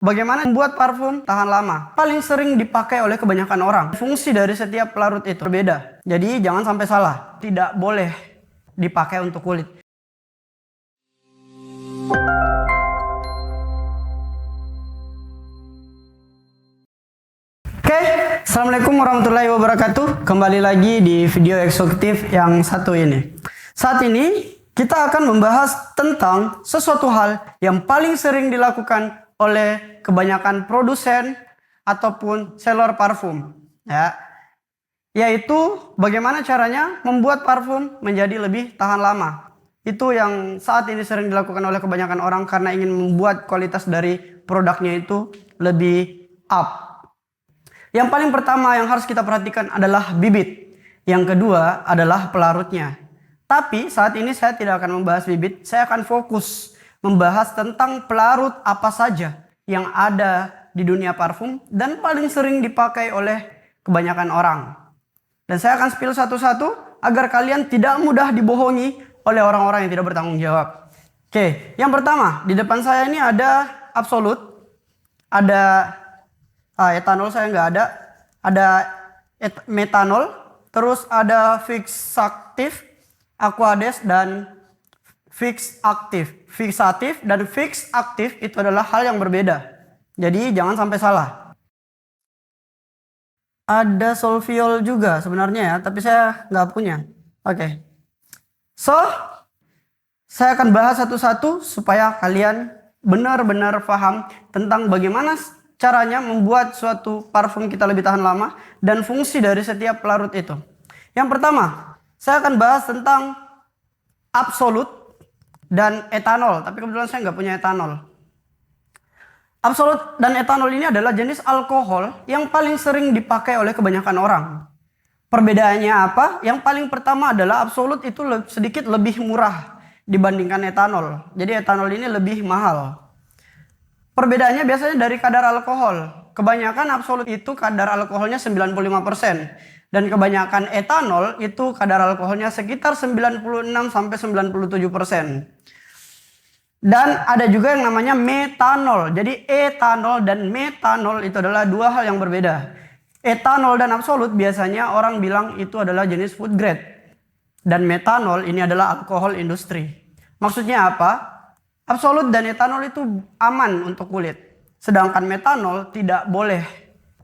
Bagaimana membuat parfum tahan lama? Paling sering dipakai oleh kebanyakan orang. Fungsi dari setiap pelarut itu berbeda. Jadi jangan sampai salah. Tidak boleh dipakai untuk kulit. Oke, Assalamualaikum warahmatullahi wabarakatuh. Kembali lagi di video eksekutif yang satu ini. Saat ini kita akan membahas tentang sesuatu hal yang paling sering dilakukan oleh kebanyakan produsen ataupun seller parfum, ya, yaitu bagaimana caranya membuat parfum menjadi lebih tahan lama. Itu yang saat ini sering dilakukan oleh kebanyakan orang karena ingin membuat kualitas dari produknya itu lebih up. Yang paling pertama yang harus kita perhatikan adalah bibit. Yang kedua adalah pelarutnya. Tapi saat ini saya tidak akan membahas bibit, saya akan fokus membahas tentang pelarut apa saja yang ada di dunia parfum dan paling sering dipakai oleh kebanyakan orang. Dan saya akan spill satu-satu agar kalian tidak mudah dibohongi oleh orang-orang yang tidak bertanggung jawab. Oke, yang pertama di depan saya ini ada Absolut, ada etanol saya nggak ada metanol, terus ada fixatif, aquades dan fixatif dan fixatif itu adalah hal yang berbeda. Jadi jangan sampai salah. Ada solviol juga sebenarnya ya, tapi saya nggak punya. Oke. So, saya akan bahas satu-satu supaya kalian benar-benar paham tentang bagaimana caranya membuat suatu parfum kita lebih tahan lama dan fungsi dari setiap pelarut itu. Yang pertama, saya akan bahas tentang Absolut dan etanol, tapi kebetulan saya nggak punya etanol. Absolut dan etanol ini adalah jenis alkohol yang paling sering dipakai oleh kebanyakan orang. Perbedaannya apa? Yang paling pertama adalah Absolut itu sedikit lebih murah dibandingkan etanol. Jadi etanol ini lebih mahal. Perbedaannya biasanya dari kadar alkohol. Kebanyakan Absolut itu kadar alkoholnya 95%. Dan kebanyakan etanol itu kadar alkoholnya sekitar 96-97%. Dan ada juga yang namanya metanol. Jadi etanol dan metanol itu adalah dua hal yang berbeda. Etanol dan Absolut biasanya orang bilang itu adalah jenis food grade. Dan metanol ini adalah alkohol industri. Maksudnya apa? Absolut dan etanol itu aman untuk kulit. Sedangkan metanol tidak boleh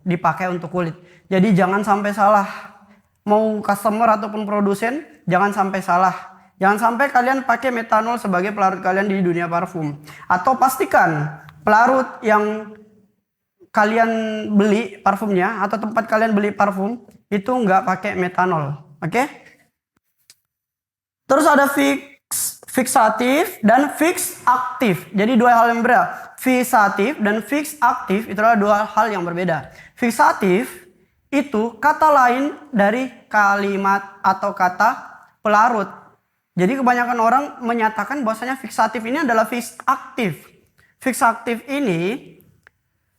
dipakai untuk kulit. Jadi jangan sampai salah. Mau customer ataupun produsen, jangan sampai salah. Jangan sampai kalian pakai metanol sebagai pelarut kalian di dunia parfum. Atau pastikan pelarut yang kalian beli parfumnya atau tempat kalian beli parfum itu nggak pakai metanol. Oke? Terus ada fixatif dan fixaktif. Jadi dua hal yang berbeda. Fixatif dan fixaktif itu adalah dua hal yang berbeda. Fixatif itu kata lain dari kalimat atau kata pelarut. Jadi kebanyakan orang menyatakan bahwasanya fixatif ini adalah fixaktif. Fixaktif ini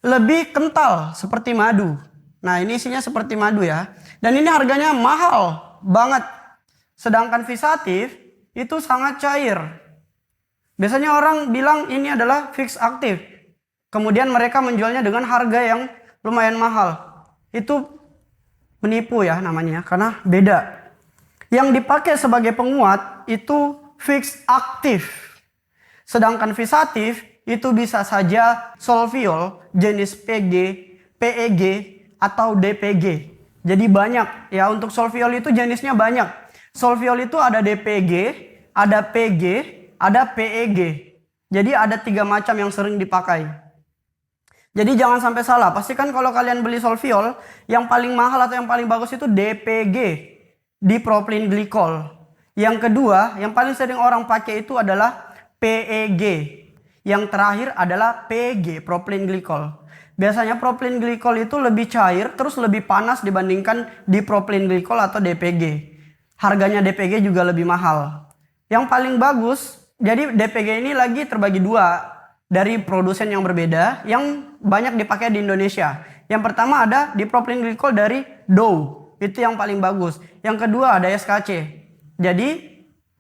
lebih kental seperti madu. Nah, ini isinya seperti madu ya. Dan ini harganya mahal banget. Sedangkan fixatif itu sangat cair. Biasanya orang bilang ini adalah fixatif. Kemudian mereka menjualnya dengan harga yang lumayan mahal. Itu menipu ya namanya, karena beda. Yang dipakai sebagai penguat itu fixaktif. Sedangkan fixatif itu bisa saja solviol jenis PG, PEG atau DPG. Jadi banyak ya, untuk solviol itu jenisnya banyak. Solviol itu ada DPG, ada PG, ada PEG. Jadi ada 3 macam yang sering dipakai. Jadi jangan sampai salah. Pastikan kalau kalian beli solviol, yang paling mahal atau yang paling bagus itu DPG, dipropylene glycol. Yang kedua, yang paling sering orang pakai itu adalah PEG. Yang terakhir adalah PG, propylene glycol. Biasanya propylene glycol itu lebih cair, terus lebih panas dibandingkan dipropylene glycol atau DPG. Harganya DPG juga lebih mahal. Yang paling bagus, jadi DPG ini lagi terbagi dua dari produsen yang berbeda yang banyak dipakai di Indonesia. Yang pertama ada dipropylene glycol dari Dow, itu yang paling bagus. Yang kedua ada SKC. Jadi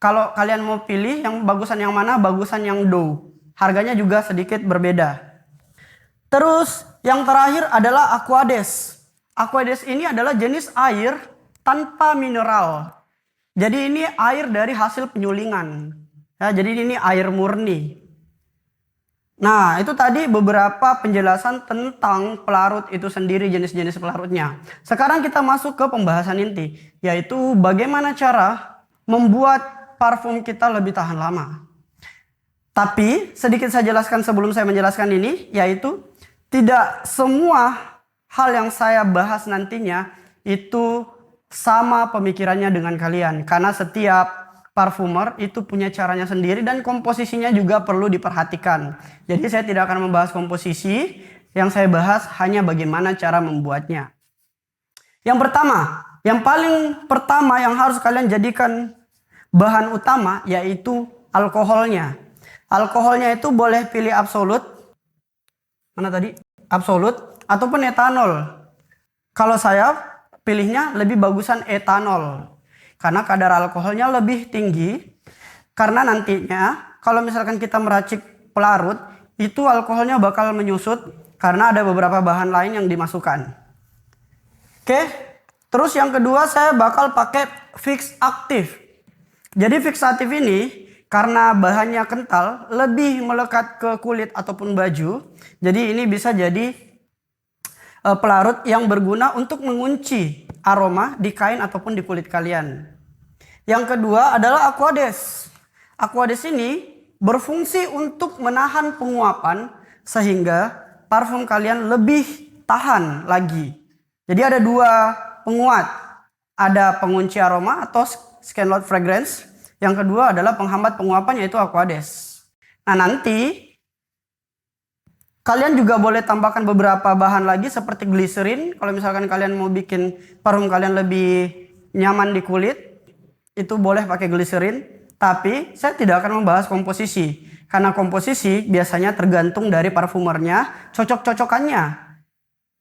kalau kalian mau pilih yang bagusan yang mana, bagusan yang Dow. Harganya juga sedikit berbeda. Terus yang terakhir adalah Aquades. Aquades ini adalah jenis air tanpa mineral. Jadi ini air dari hasil penyulingan. Ya, jadi ini air murni. Nah, itu tadi beberapa penjelasan tentang pelarut itu sendiri, jenis-jenis pelarutnya. Sekarang kita masuk ke pembahasan inti, yaitu bagaimana cara membuat parfum kita lebih tahan lama. Tapi sedikit saya jelaskan sebelum saya menjelaskan ini, yaitu tidak semua hal yang saya bahas nantinya itu sama pemikirannya dengan kalian. Karena setiap parfumer itu punya caranya sendiri dan komposisinya juga perlu diperhatikan. Jadi saya tidak akan membahas komposisi, yang saya bahas hanya bagaimana cara membuatnya. Yang paling pertama yang harus kalian jadikan bahan utama yaitu alkoholnya. Alkoholnya itu boleh pilih absolut, mana tadi? Absolut ataupun etanol. Kalau saya pilihnya lebih bagusan etanol. Karena kadar alkoholnya lebih tinggi. Karena nantinya kalau misalkan kita meracik pelarut, itu alkoholnya bakal menyusut karena ada beberapa bahan lain yang dimasukkan. Oke. Terus yang kedua saya bakal pakai fix aktif. Jadi fix aktif ini karena bahannya kental, lebih melekat ke kulit ataupun baju. Jadi ini bisa jadi pelarut yang berguna untuk mengunci aroma di kain ataupun di kulit kalian. Yang kedua adalah Aquades. Aquades ini berfungsi untuk menahan penguapan sehingga parfum kalian lebih tahan lagi. Jadi ada dua penguat. Ada pengunci aroma atau scanlord fragrance. Yang kedua adalah penghambat penguapan yaitu Aquades. Nah nanti kalian juga boleh tambahkan beberapa bahan lagi seperti glycerin. Kalau misalkan kalian mau bikin parfum kalian lebih nyaman di kulit, itu boleh pakai glycerin. Tapi saya tidak akan membahas komposisi. Karena komposisi biasanya tergantung dari parfumernya, cocok-cocokannya.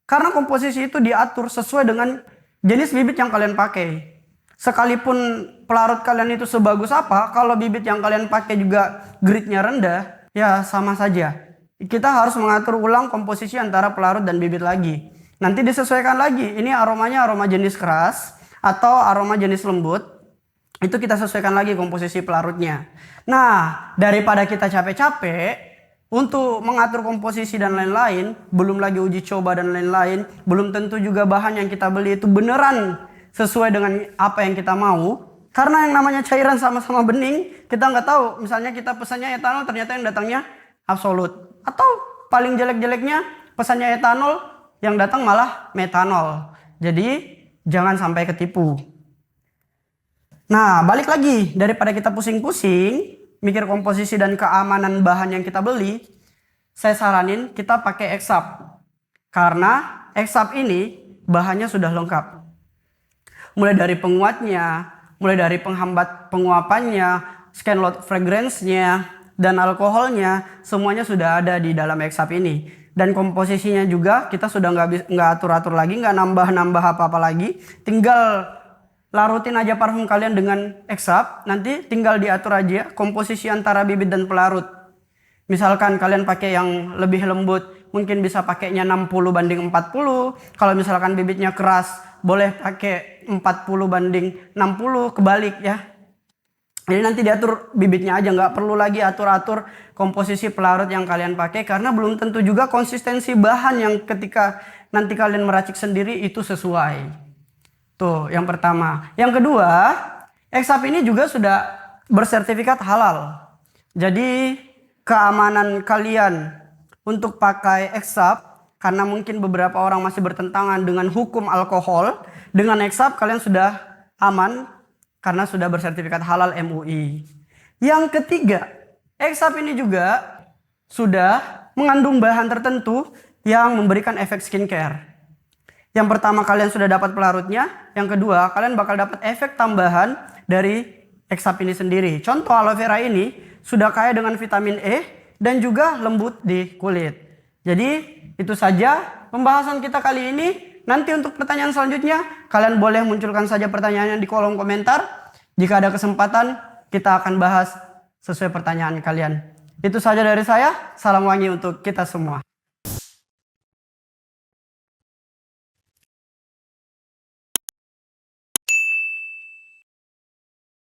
Karena komposisi itu diatur sesuai dengan jenis bibit yang kalian pakai. Sekalipun pelarut kalian itu sebagus apa, kalau bibit yang kalian pakai juga grade-nya rendah, ya sama saja. Kita harus mengatur ulang komposisi antara pelarut dan bibit lagi. Nanti disesuaikan lagi, ini aromanya aroma jenis keras atau aroma jenis lembut. Itu kita sesuaikan lagi komposisi pelarutnya. Nah, daripada kita capek-capek untuk mengatur komposisi dan lain-lain, belum lagi uji coba dan lain-lain, belum tentu juga bahan yang kita beli itu beneran sesuai dengan apa yang kita mau. Karena yang namanya cairan sama-sama bening, kita nggak tahu. Misalnya kita pesannya etanol, ternyata yang datangnya absolut. Atau paling jelek-jeleknya pesannya etanol, yang datang malah metanol. Jadi jangan sampai ketipu. Nah, balik lagi, daripada kita pusing-pusing mikir komposisi dan keamanan bahan yang kita beli, saya saranin kita pakai Exap. Karena Exap ini bahannya sudah lengkap. Mulai dari penguatnya, mulai dari penghambat penguapannya, scanlord fragrance-nya, dan alkoholnya, semuanya sudah ada di dalam Exap ini. Dan komposisinya juga kita sudah nggak atur-atur lagi, nggak nambah-nambah apa-apa lagi. Tinggal larutin aja parfum kalian dengan Exap, nanti tinggal diatur aja komposisi antara bibit dan pelarut. Misalkan kalian pakai yang lebih lembut, mungkin bisa pakainya 60:40. Kalau misalkan bibitnya keras, boleh pakai 40:60, kebalik ya. Jadi nanti diatur bibitnya aja, nggak perlu lagi atur-atur komposisi pelarut yang kalian pakai. Karena belum tentu juga konsistensi bahan yang ketika nanti kalian meracik sendiri itu sesuai. Tuh, yang pertama. Yang kedua, Exap ini juga sudah bersertifikat halal. Jadi keamanan kalian untuk pakai Exap, karena mungkin beberapa orang masih bertentangan dengan hukum alkohol, dengan Exap kalian sudah aman karena sudah bersertifikat halal MUI. Yang ketiga, Exap ini juga sudah mengandung bahan tertentu yang memberikan efek skincare. Yang pertama kalian sudah dapat pelarutnya, yang kedua kalian bakal dapat efek tambahan dari Exap ini sendiri. Contoh aloe vera ini sudah kaya dengan vitamin E dan juga lembut di kulit. Jadi itu saja pembahasan kita kali ini. Nanti untuk pertanyaan selanjutnya, kalian boleh munculkan saja pertanyaannya di kolom komentar. Jika ada kesempatan, kita akan bahas sesuai pertanyaan kalian. Itu saja dari saya. Salam wangi untuk kita semua.